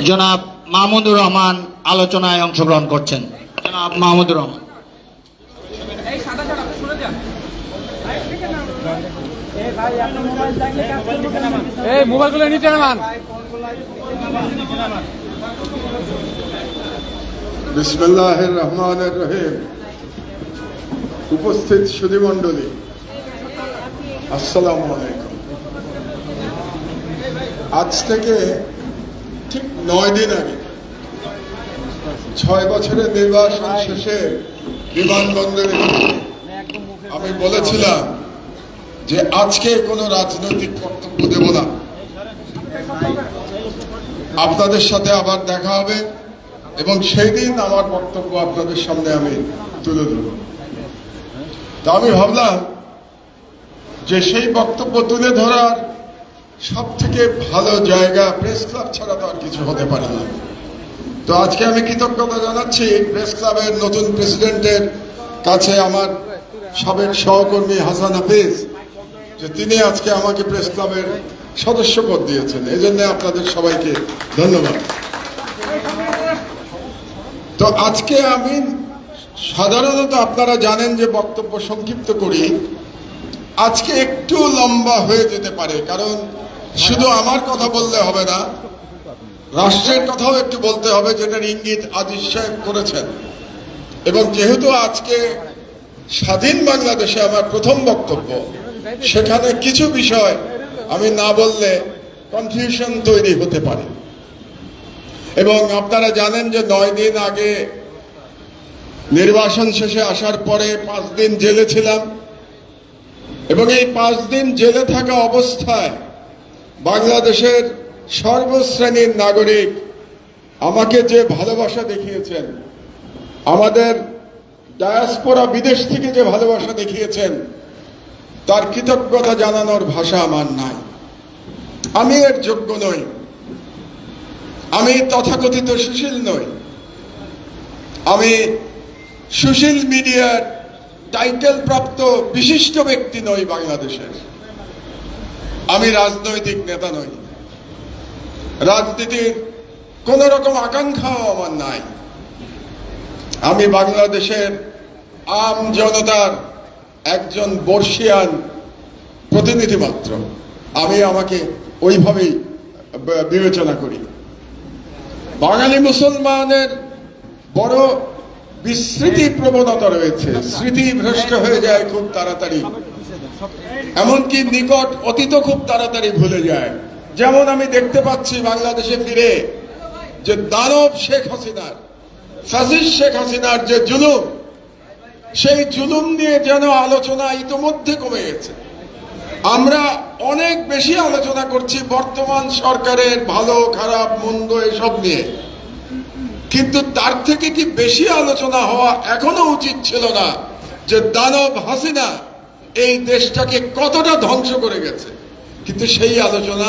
জনাব মাহমুদুর রহমান আলোচনায় অংশগ্রহণ করছেন। জনাব মাহমুদুর রহমান। মোবাইলগুলো নিচে নামান। বিসমিল্লাহির রহমানির রহিম। উপস্থিত সুধীমণ্ডলী, আসসালামু আলাইকুম। আজ থেকে ঠিক 9 দিন আগে 6 বছরের নির্বাচন শেষে বিমানবন্দরে আমি বলেছিলাম যে আজকে কোনো রাজনৈতিক বক্তব্য দেব না, আপনাদের সাথে আবার দেখা হবে এবং সেই দিন আমার বক্তব্য আপনাদের সামনে আমি তুলে ধরব। তা আমি ভাবলাম যে সেই বক্তব্য তুলে ধরার সব থেকে ভালো জায়গা প্রেস ক্লাব ছাড়া তো আর কিছু হতে পারে না। তো আজকে আমি কৃতজ্ঞতা জানাচ্ছি প্রেস ক্লাবের নতুন প্রেসিডেন্টের কাছে, আমার সাবেক সহকর্মী হাসান হাফিজ, যে তিনি আজকে আমাকে প্রেস ক্লাবের সদস্য পদ দিয়েছেন। এই জন্য আপনাদের সবাইকে ধন্যবাদ। তো আজকে আমি সাধারণত আপনারা জানেন যে বক্তব্য সংক্ষিপ্ত করি, আজকে একটু লম্বা হয়ে যেতে পারে, কারণ শুধু আমার কথা বললে হবে না, রাষ্ট্রের কথাও একটু বলতে হবে, যেটার ইঙ্গিত আজিজ সাহেব করেছেন। এবং যেহেতু আজকে স্বাধীন বাংলাদেশে আমার প্রথম বক্তব্য, সেখানে কিছু বিষয় আমি না বললে কনফিউশন তৈরি হতে পারে। এবং আপনারা জানেন যে 9 দিন আগে নির্বাচন শেষে আসার পরে 5 দিন জেলে ছিলাম এবং এই 5 দিন জেলে থাকা অবস্থায় বাংলাদেশের সর্বশ্রেণীর নাগরিক আমাকে যে ভালোবাসা দেখিয়েছেন, আমাদের ডায়াসপোরা বিদেশ থেকে যে ভালোবাসা দেখিয়েছেন, তার কৃতজ্ঞতা জানানোর ভাষা আমার নাই। আমি এর যোগ্য নই, আমি তথাকথিত সুশীল নই, আমি সুশীল মিডিয়ার টাইটেল প্রাপ্ত বিশিষ্ট ব্যক্তি নই বাংলাদেশের। আমি রাজনৈতিক নেতা নই, রাজনীতির কোন রকম আকাঙ্ক্ষাও আমার নাই। আমি বাংলাদেশের আম জনতার একজন বর্ষিয়ান প্রতিনিধি মাত্র। আমি আমাকে ওইভাবেই বিবেচনা করি। বাঙালি মুসলমানের বড় বিস্মৃতি প্রবণতা রয়েছে, স্মৃতি ভ্রষ্ট হয়ে যায় খুব তাড়াতাড়ি, এমনকি নিকট অতীত খুব তাড়াতাড়ি ভুলে যায়। যেমন আমি দেখতে পাচ্ছি বাংলাদেশে ফিরে যে দানব শেখ হাসিনার, ফ্যাসিস্ট শেখ হাসিনার যে জুলুম, সেই জুলুম নিয়ে যেন আলোচনা ইতোমধ্যে কমে গেছে। আমরা অনেক বেশি আলোচনা করছি বর্তমান সরকারের ভালো খারাপ মন্দ এসব নিয়ে, কিন্তু তার থেকে কি বেশি আলোচনা হওয়া এখনো উচিত ছিল না যে দানব হাসিনা এই দেশটাকে কতটা ধ্বংস করে গেছে? কিন্তু সেই আলোচনা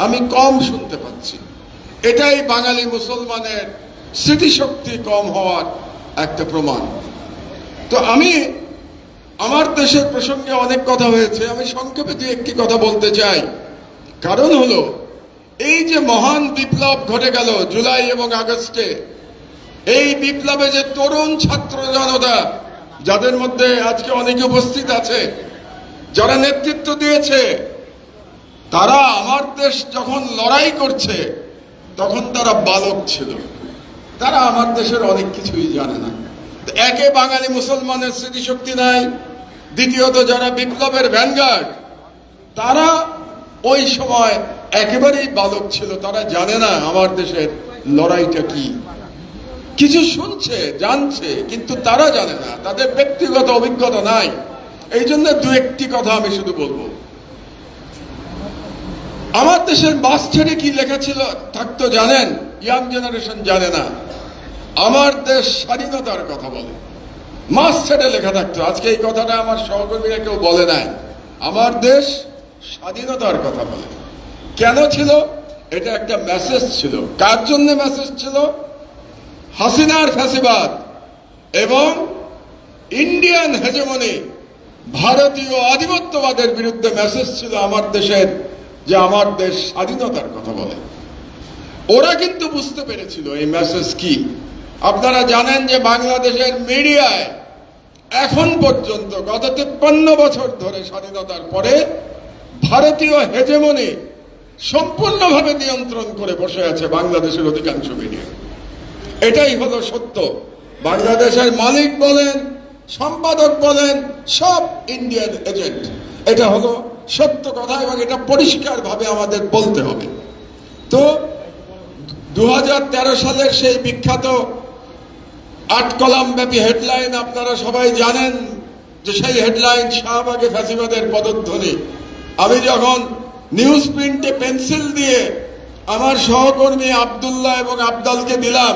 আমি কম শুনতে পাচ্ছি। এটাই বাঙালি মুসলমানের স্মৃতিশক্তি কম হওয়ার একটা প্রমাণ। তো আমি আমার দেশের প্রসঙ্গে অনেক কথা হয়েছে, আমি সংক্ষেপে দু একটি কথা বলতে চাই। কারণ হলো, এই যে মহান বিপ্লব ঘটে গেল জুলাই এবং আগস্টে, এই বিপ্লবে যে তরুণ ছাত্র জনতা, যাদের মধ্যে আজকে অনেকে উপস্থিত আছে, যারা নেতৃত্ব দিয়েছে, তারা আমার দেশ যখন লড়াই করছে তখন তারা বালক ছিল, তারা আমার দেশের অনেক কিছুই জানে না। একে বাঙালি মুসলমানের স্মৃতিশক্তি নাই, দ্বিতীয়ত যারা বিপ্লবের ভ্যানগার্ড, তারা ওই সময় একেবারেই বালক ছিল, তারা জানে না আমার দেশের লড়াইটা কি। কিছু শুনছে জানছে, কিন্তু তারা জানে না, তাদের ব্যক্তিগত অভিজ্ঞতা নাই। এই জন্য দু একটি কথা আমি শুধু বলবো। আমার দেশের বাস ছেড়ে কি লেখা ছিল থাকতো জানেন? ইয়াং জেনারেশন জানে না। আমার দেশ স্বাধীনতার কথা বলে, মাস ছেড়ে লেখা থাকতো। আজকে এই কথাটা আমার সহকর্মীরা কেউ বলে নাই। আমার দেশ স্বাধীনতার কথা বলে। কেন ছিল? এটা একটা মেসেজ ছিল। কার জন্য মেসেজ ছিল? হাসিনার ফ্যাসিবাদ এবং ইন্ডিয়ান হেজেমনি, ভারতীয় আধিপত্যবাদের বিরুদ্ধে মেসেজ ছিল আমার দেশের, যে আমার দেশ স্বাধীনতার কথা বলে। ওরা কিন্তু বুঝতে পেরেছিল এই মেসেজ কি। আপনারা জানেন যে বাংলাদেশের মিডিয়ায় এখন পর্যন্ত গত 53 বছর ধরে স্বাধীনতার পরে ভারতীয় হেজেমনি সম্পূর্ণভাবে নিয়ন্ত্রণ করে বসে আছে বাংলাদেশের অধিকাংশ মিডিয়া। এটাই হলো সত্য। বাংলাদেশের মালিক বলেন, সম্পাদক বলেন, সব ইন্ডিয়ান এজেন্ট। এটা হলো সত্য কথা এবং এটা পরিষ্কারভাবে আমাদের বলতে হবে। তো 2013 সালের সেই বিখ্যাত 8 কলাম ব্যাপী হেডলাইন আপনারা সবাই জানেন, যে সেই হেডলাইন শাহবাগে ফ্যাসিবাদের পদধ্বনি। আমি যখন নিউজ প্রিন্টে পেন্সিল দিয়ে আমার সহকর্মী আব্দুল্লাহ এবং আবদালকে দিলাম,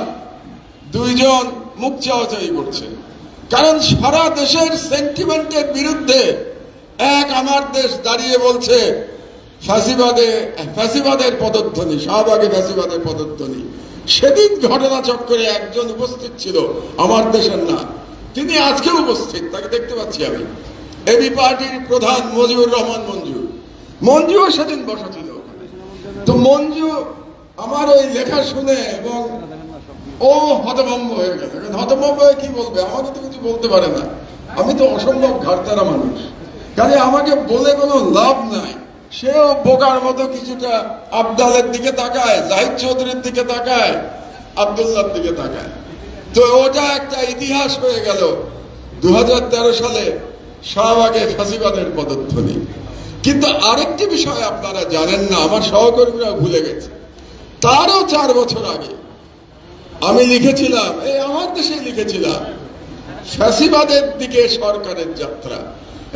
দুইজন মুখ চাওয়াচাই করছে, কারণ সারা দেশের সেন্টিমেন্টের বিরুদ্ধে আমার দেশ দাঁড়িয়ে বলছে ফ্যাসিবাদের পদধ্বনি, শাহবাগে ফ্যাসিবাদের পদধ্বনি। সেদিন ঘটনাচক্রে একজন উপস্থিত ছিল, আমার দেশের না, তিনি আজকে উপস্থিত, তাকে দেখতে পাচ্ছি আমি, এবি পার্টির প্রধান মজিবুর রহমান মঞ্জুও সেদিন বসা ছিল ওখানে। তো মঞ্জু আমার ওই লেখা শুনে এবং ও হতভম্ব হয়ে গেল। হতভম্ব হয়ে কি বলবে, আমাকে তো কিছু বলতে পারে না, আমি তো অসম্ভব ঘাড়তারা মানুষ, কাজে আমাকে বলে কোনো লাভ নাই। সেও বোকার মতো কিছুটা আবদালের দিকে তাকায়, জাহিদ চৌধুরীর দিকে তাকায়, আব্দুল্লাহর দিকে তাকায়। তো ওটা একটা ইতিহাস হয়ে গেল 2013 সালে শাহবাগে ফ্যাসিবাদের পদধ্বনি। কিন্তু আরেকটি বিষয় আপনারা জানেন না, আমার সহকর্মীরা ভুলে গেছে, তারও 4 বছর আগে আমি লিখেছিলাম, আমার দেশে লিখেছিলাম, ফ্যাসিবাদের দিকে সরকারের যাত্রা।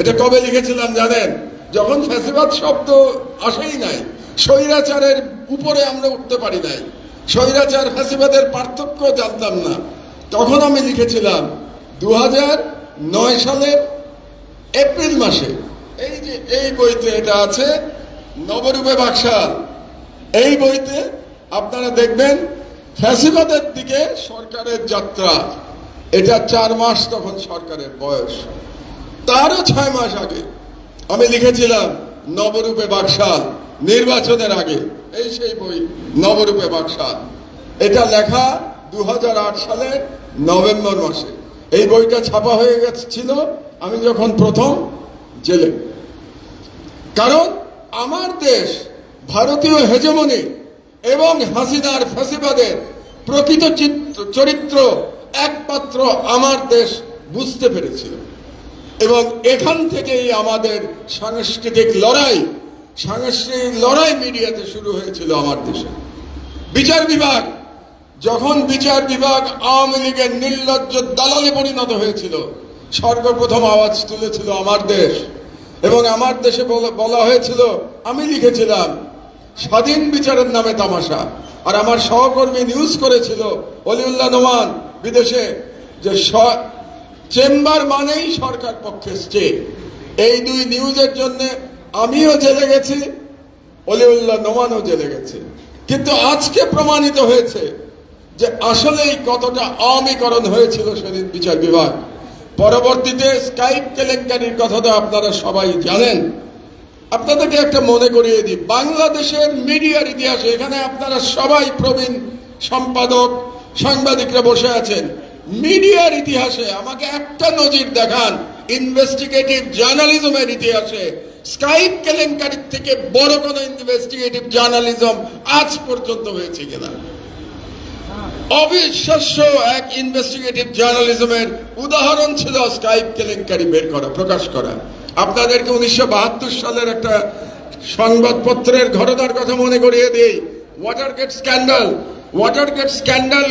এটা কবে লিখেছিলাম জানেন? যখন ফ্যাসিবাদ শব্দ আসেই নাই, স্বৈরাচারের উপরে আমরা উঠতে পারি নাই, স্বৈরাচার ফ্যাসিবাদের পার্থক্য জানতাম না, তখন আমি লিখেছিলাম 2009 সালের এপ্রিল মাসে। এই যে এই বইতে এটা আছে, নবরূপে বাকশাল, এই বইতে আপনারা দেখবেন ফ্যাসিবাদের দিকে সরকারের যাত্রা। এটা 4 মাস তখন সরকারের বয়স। তারও 6 মাস আগে আমি লিখেছিলাম নবরূপে বাকশাল, নির্বাচনের আগে। এই সেই বই নবরূপে বাকশাল, এটা লেখা 2008 সালের নভেম্বর মাসে। এই বইটা ছাপা হয়ে গেছিল আমি যখন প্রথম জেলে। কারণ আমার দেশ ভারতীয় হেজেমনি এবং হাসিনার ফ্যাসিবাদের প্রকৃত চরিত্র একমাত্র আমার দেশ বুঝতে পেরেছিল এবং এখান থেকেই আমাদের সাংস্কৃতিক লড়াই মিডিয়াতে শুরু হয়েছিল আমার দেশে। বিচার বিভাগ, যখন বিচার বিভাগ আওয়ামী লীগের নির্লজ্জ দালালে পরিণত হয়েছিল, সর্বপ্রথম আওয়াজ তুলেছিল আমার দেশ। এবং আমার দেশে বলা হয়েছিল, আমি লিখেছিলাম স্বাধীন বিচারের নামে তামাশা। আর আমার সহকর্মী নিউজ করেছিল অলিউল্লাহ নোমান বিদেশে, যে চেম্বার মানেই সরকার পক্ষে স্টে। এই 2 নিউজের জন্য আমিও জেলে গেছি, অলিউল্লাহ নোমানও জেলে গেছে। কিন্তু আজকে প্রমাণিত হয়েছে যে আসলেই কতটা আওয়ামীকরণ হয়েছিল সেদিন বিচার বিভাগ। পরবর্তীতে স্কাইপ কেলেঙ্কারির কথা তো আপনারা সবাই জানেন। আপনাদেরকে একটা মনে করিয়ে দিই, বাংলাদেশের মিডিয়ার ইতিহাসে, এখানে আপনারা সবাই প্রবীণ সম্পাদক, সাংবাদিকরা বসে আছেন, মিডিয়ার ইতিহাসে আমাকে একটা নজির দেখান ইনভেস্টিগেটিভ জার্নালিজমের ইতিহাসে স্কাইপ কেলেঙ্কারির থেকে বড় কোন ইনভেস্টিগেটিভ জার্নালিজম আজ পর্যন্ত হয়েছে কিনা। অবিশ্বাস্য এক ইনভেস্টিগেটিভ জার্নালিজমের উদাহরণ ছিল স্কাইপ কেলেঙ্কারি বের করা, প্রকাশ করা। আপনাদেরকে 1972 সালের একটা সংবাদপত্রের ঘটনার কথা মনে করিয়ে দিই, ওয়াটারগেট স্ক্যান্ডাল।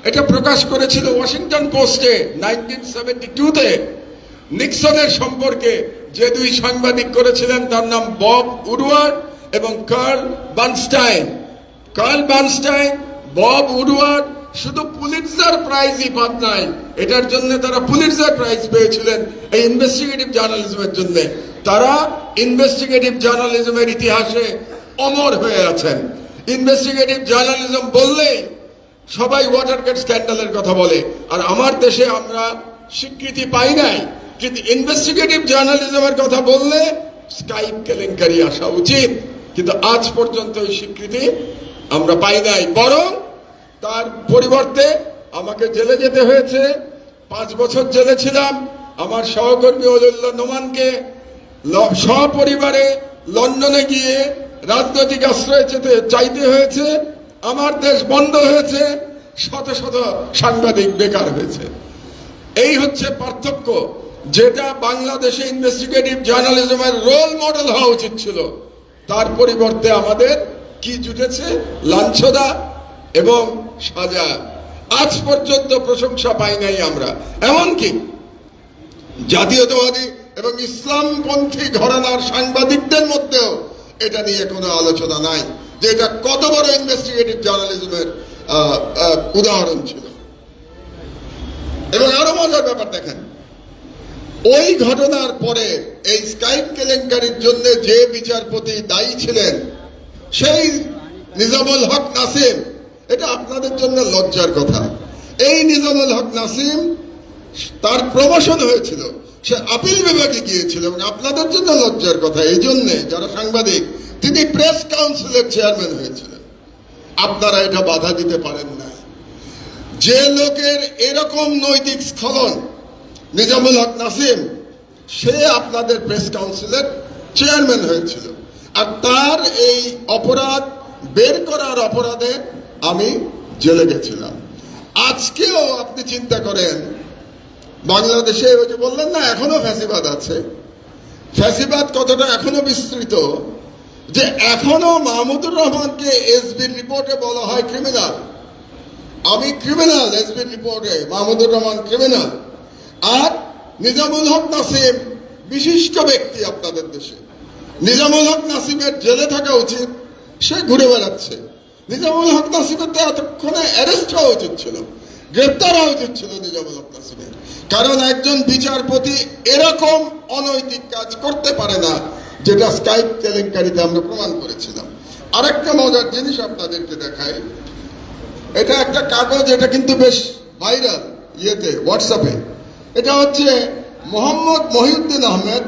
এটা প্রকাশ করেছিল ওয়াশিংটন পোস্টে 1972-তে। নিক্সনের সম্পর্কে যে 2 সাংবাদিক করেছিলেন তার নাম বব উডওয়ার্ড এবং কার্ল বার্নস্টাইন। বব উডওয়ার্ড শুধু পুলিৎজার প্রাইজই পান নাই, এটার জন্য তারা পুলিৎজার প্রাইজ পেয়েছিলেন এই ইনভেস্টিগেটিভ জার্নালিজমের জন্য। তারা ইনভেস্টিগেটিভ জার্নালিজমের ইতিহাসে অমর হয়ে আছেন। ইনভেস্টিগেটিভ জার্নালিজম বললেই সবাই ওয়াটারগেট স্ক্যান্ডালের কথা বলে, আর আমার দেশে আমরা স্বীকৃতি পাই নাই। কিন্তু ইনভেস্টিগেটিভ জার্নালিজমের কথা বললে স্কাইপ কেলেঙ্কারি আসা উচিত, কিন্তু আজ পর্যন্ত এই স্বীকৃতি আমরা পাই নাই, বরং তার পরিবর্তে আমাকে জেলে যেতে হয়েছে। 5 বছর জেলে ছিলাম। আমার সহকর্মী অলিউল্লাহ নোমানকে সপরিবারে লন্ডনে গিয়ে রাজনৈতিক আশ্রয় চাইতে হয়েছে। আমার দেশ বন্ধ হয়েছে, শত শত সাংবাদিক বেকার হয়েছে। এই হচ্ছে পার্থক্য, যেটা বাংলাদেশে ইনভেস্টিগেটিভ জার্নালিজমের রোল মডেল হওয়া উচিত ছিল। তার পরিবর্তে আমাদের কি জুটেছে? লাঞ্ছনা এবং সাজা। আজ পর্যন্ত প্রশংসা পাই নাই আমরা। এমনকি জাতীয়তাবাদী এবং ইসলামপন্থী ঘরানার সাংবাদিকদের মধ্যেও এটা নিয়ে কোনো আলোচনা নাই যে এটা কত বড় ইনভেস্টিগেটিভ জার্নালিজমের উদাহরণ ছিল। এবং আরো মজার ব্যাপার দেখেন, ওই ঘটনার পরে এই স্কাইপ কেলেঙ্কারির জন্য যে বিচারপতি দায়ী ছিলেন সেই নিজামুল হক নাসিম, এটা আপনাদের জন্য লজ্জার কথা। এই নিজামুল হক নাসিম, তার প্রমোশন হয়েছিল, সে আপিল বিভাগে গিয়েছিল এবং আপনাদের জন্য লজ্জার কথা এই জন্যে যারা সাংবাদিক, তিনি প্রেস কাউন্সিলের চেয়ারম্যান হয়েছিলেন। আপনারা এটা বাধা দিতে পারেন না। যে লোকের এরকম নৈতিক স্খলন, নিজামুল হক নাসিম, সে আপনাদের প্রেস কাউন্সিলের চেয়ারম্যান হয়েছিল। আর তার এই অপরাধ বের করার অপরাধে আমি জেলে গেছিলাম। আজকেও আপনি চিন্তা করেন, বাংলাদেশে ওই যে বললেন না এখনো ফ্যাসিবাদ আছে, ফ্যাসিবাদ কতটা এখনো বিস্তৃত যে এখনো মাহমুদুর রহমানকে এসবির রিপোর্টে বলা হয় ক্রিমিনাল। আমি ক্রিমিনাল, এসবির রিপোর্টে মাহমুদুর রহমান ক্রিমিনাল। আর নিজামুল হক নাসিম বিশিষ্ট ব্যক্তি আপনাদের দেশে। নিজামুল হক নাসিমের জেলে থাকা উচিত, সে ঘুরে বেড়াচ্ছে। নিজামুল হক নাসিমের তো এতক্ষণে অ্যারেস্ট হওয়া উচিত ছিল, গ্রেপ্তার হওয়া উচিত ছিল নিজামুল হক নাসিমের। কারণ একজন বিচারপতি এরকম অনৈতিক কাজ করতে পারে না, যেটা স্কাইপ কেলেঙ্কারিতে আমরা প্রমাণ করেছিলাম। আরেকটা মজার জিনিস আপনাদেরকে দেখাই, এটা একটা কাগজ, এটা কিন্তু বেশ ভাইরাল হোয়াটসঅ্যাপে। এটা হচ্ছে মোহাম্মদ মহিউদ্দিন আহমেদ,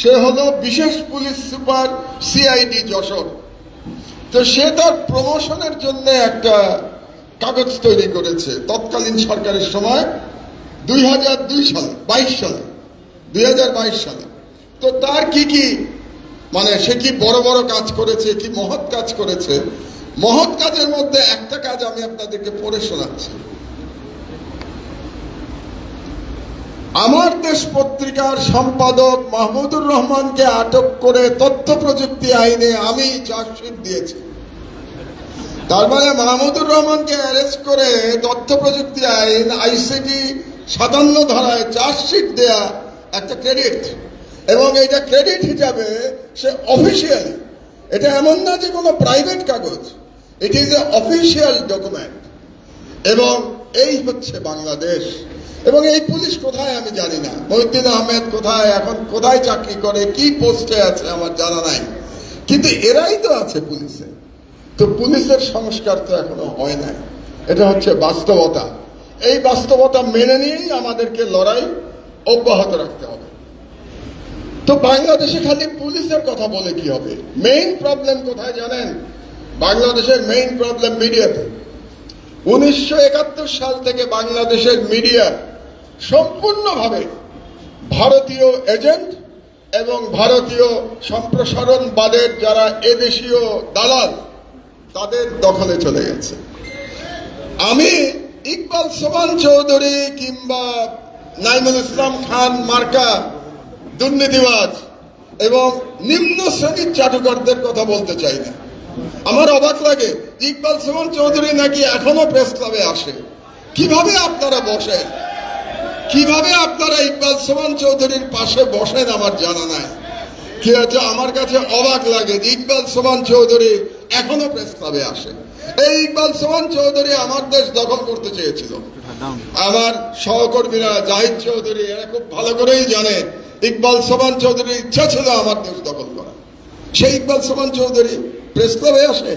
সে হলো বিশেষ পুলিশ সুপার সিআইডি যশোর। তো সে তার প্রমোশনের জন্য একটা কাগজ তৈরি করেছে তৎকালীন সরকারের সময় 2022 সালে। তো তার কি মানে সে কি বড় বড় কাজ করেছে, কি মহৎ কাজ করেছে। মহৎ কাজের মধ্যে একটা কাজ আমি আপনাদেরকে পড়ে শোনাচ্ছি। আমার দেশ পত্রিকার সম্পাদক মাহমুদুর রহমানকে আটক করে তথ্য প্রযুক্তি আইনে আমি চার্জশিট দিয়েছি। তার মানে মাহমুদুর রহমানকে অ্যারেস্ট করে তথ্য প্রযুক্তি আইন ICT 57 ধারায় চার্জশিট দেয়া একটা ক্রেডিট, এবং এটা ক্রেডিট হিসাবে সে অফিসিয়ালি, এটা এমন না যে কোনো প্রাইভেট কাগজ, it is a official document. এবং এই হচ্ছে বাংলাদেশ। এবং এই পুলিশ কোথায় আমি জানি না, মহিউদ্দিন আহমেদ কোথায়, এখন কোথায় চাকরি করে, কি পোস্টে আছে আমার জানা নাই, কিন্তু এরাই তো আছে পুলিশে। তো পুলিশের সংস্কার তো এখনো হয় নাই, এটা হচ্ছে বাস্তবতা। এই বাস্তবতা মেনে নিয়েই আমাদেরকে লড়াই অব্যাহত রাখতে হবে। তো বাংলাদেশে খালি পুলিশের কথা বলে কি হবে? মেইন প্রবলেম কোথায় জানেন? বাংলাদেশের মেইন প্রবলেম মিডিয়াতে। 1971 সাল থেকে বাংলাদেশের মিডিয়া সম্পূর্ণভাবে ভারতীয় এজেন্ট এবং ভারতীয় সম্প্রসারণবাদের যারা এদেশীয় দালাল, তাদের দখলে চলে গেছে। আমি ইকবাল সোবহান চৌধুরী কিংবা নাইমুল ইসলাম খান মার্কা দুর্নীতিবাজ এবং নিম্ন শ্রেণীর চাটুকারদের কথা বলতে চাই না। আমার অবাক লাগে, ইকবাল সোবহান চৌধুরী নাকি এখনো প্রেস ক্লাবে আসে। কিভাবে আপনারা বসেন, কিভাবে আপনারা ইকবাল সোবহান চৌধুরীর পাশে বসেন আমার জানা নাই। কি হচ্ছে, আমার কাছে অবাক লাগে যে ইকবাল সোবহান চৌধুরী এখনো প্রেস ক্লাবে আসে। এই ইকবাল সোবহান চৌধুরী আমার দেশ দখল করতে চেয়েছিল। আমার সহকর্মীরা জাহিদ চৌধুরী এরা খুব ভালো করেই জানে ইকবাল সোবহান চৌধুরীর ইচ্ছা ছিল আমার দেশ দখল করা। সেই ইকবাল সোবহান চৌধুরী প্রেস ক্লাবে আসে।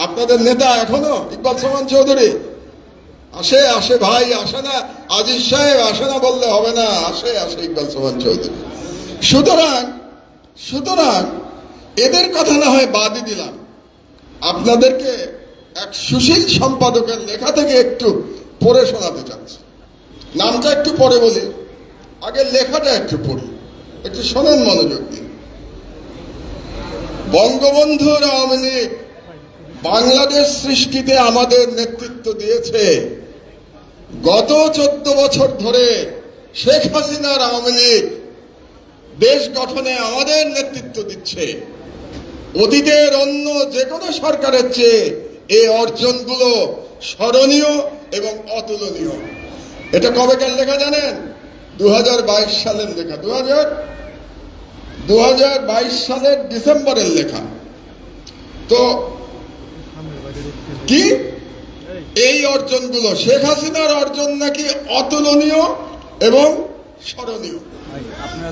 আপনাদের নেতা এখনো ইকবাল সোবহান চৌধুরী আসে ভাই, আসে না আজিজ সাহেব, আসে না বললে হবে না, আসে ইকবাল সোবহান চৌধুরী। সুতরাং এদের কথা না হয় বাদই দিলাম, আপনাদেরকে এক সুশীল সম্পাদকের লেখা থেকে একটু পড়ে শোনাতে চাচ্ছি। নামটা একটু পরে বলি, আগে লেখাটা একটু পড়ি, একটু শোনেন মনোযোগ দিন। বঙ্গবন্ধুর আওয়ামী লীগ বাংলাদেশ সৃষ্টিতে আমাদের নেতৃত্ব দিয়েছে। গত 14 বছর ধরে শেখ হাসিনার আওয়ামী লীগ দেশ গঠনে আমাদের নেতৃত্ব দিচ্ছে। অতীতের অন্য যে কোনো সরকারের চেয়ে এই অর্জনগুলো স্মরণীয় এবং অতুলনীয়। এটা কবেকার লেখা জানেন? 2022 সালের লেখা, 2022 সালের ডিসেম্বরের লেখা। তো কি এই অর্জনগুলো শেখ হাসিনার অর্জন নাকি অতুলনীয় এবং স্মরণীয়?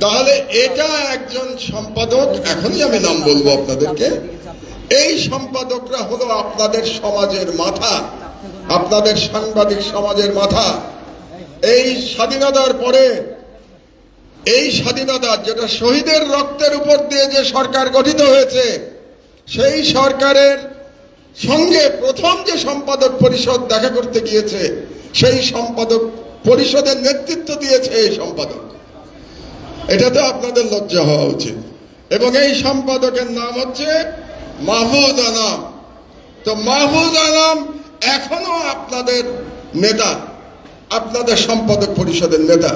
তাহলে এটা একজন সম্পাদক, এখনই আমি নাম বলবো আপনাদেরকে, এই সম্পাদকরা হলো আপনাদের সমাজের মাথা, আপনাদের সাংবাদিক সমাজের মাথা। এই স্বাধীনতার পরে, এই স্বাধীনতা যেটা শহীদের রক্তের উপর দিয়ে যে সরকার গঠিত হয়েছে, সেই সরকারের সঙ্গে প্রথম যে সম্পাদক পরিষদ দেখা করতে গিয়েছে, সেই সম্পাদক পরিষদের নেতৃত্ব দিয়েছে এই সম্পাদক। এটাতে আপনাদের লজ্জা হওয়া উচিত। এবং এই সম্পাদকের নাম হচ্ছে মাহফুজ আনাম। তো মাহফুজ আনাম এখনো আপনাদের নেতা, আপনাদের সম্পাদক পরিষদের নেতা।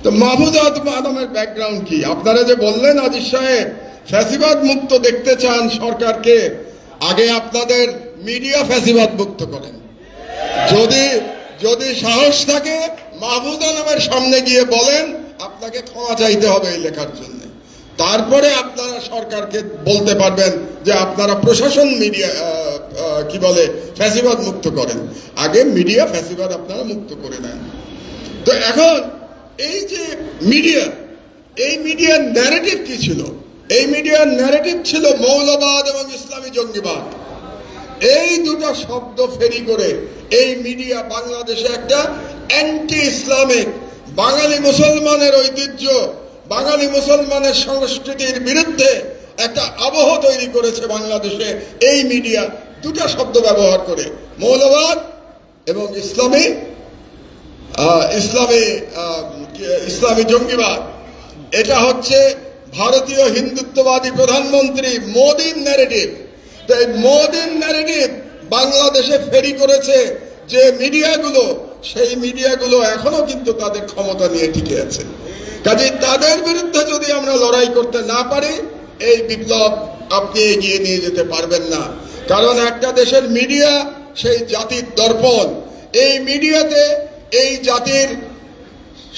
তো মাহফুজ আনামের ব্যাকগ্রাউন্ড কি? আপনারা যে বললেন আজিজ সাহেব ফ্যাসিবাদ মুক্ত দেখতে চান সরকারকে, আগে আপনাদের মিডিয়া ফ্যাসিবাদ মুক্ত করেন। যদি সাহস থাকে মাহফুজ আনামের সামনে গিয়ে বলেন আপনাকে ক্ষমা চাইতে হবে এই লেখার জন্য, তারপরে আপনারা সরকারকে বলতে পারবেন যে আপনারা প্রশাসন মিডিয়া কি বলে ফ্যাসিবাদ মুক্ত করেন। আগে মিডিয়া ফ্যাসিবাদ আপনারা মুক্ত করে নেন। তো এখন এই যে মিডিয়া, এই মিডিয়ার ন্যারেটিভ কি ছিল? এই মিডিয়ার ন্যারেটিভ ছিল মৌলবাদ এবং ইসলামী জঙ্গিবাদ। এই দুটো শব্দ ফেরি করে এই মিডিয়া বাংলাদেশে একটা অ্যান্টি ইসলামিক, বাঙালি মুসলমানের ঐতিহ্য, বাঙালি মুসলমানের সংস্কৃতির বিরুদ্ধে একটা আবহ তৈরি করেছে বাংলাদেশে। এই মিডিয়া দুটো শব্দ ব্যবহার করে, মৌলবাদ এবং ইসলামী জঙ্গিবাদ। এটা হচ্ছে ভারতীয় হিন্দুত্ববাদী প্রধানমন্ত্রী মোদির ন্যারেটিভ। তো এই মোদির ন্যারেটিভ বাংলাদেশে ফেরি করেছে যে মিডিয়াগুলো, সেই মিডিয়াগুলো এখনো কিন্তু তাদের ক্ষমতা নিয়ে টিকে আছে। কাজেই তাদের বিরুদ্ধে যদি আমরা লড়াই করতে না পারি, এই বিপ্লব আপনি এগিয়ে নিয়ে যেতে পারবেন না। কারণ একটা দেশের মিডিয়া সেই জাতির দর্পণ। এই মিডিয়াতে এই জাতির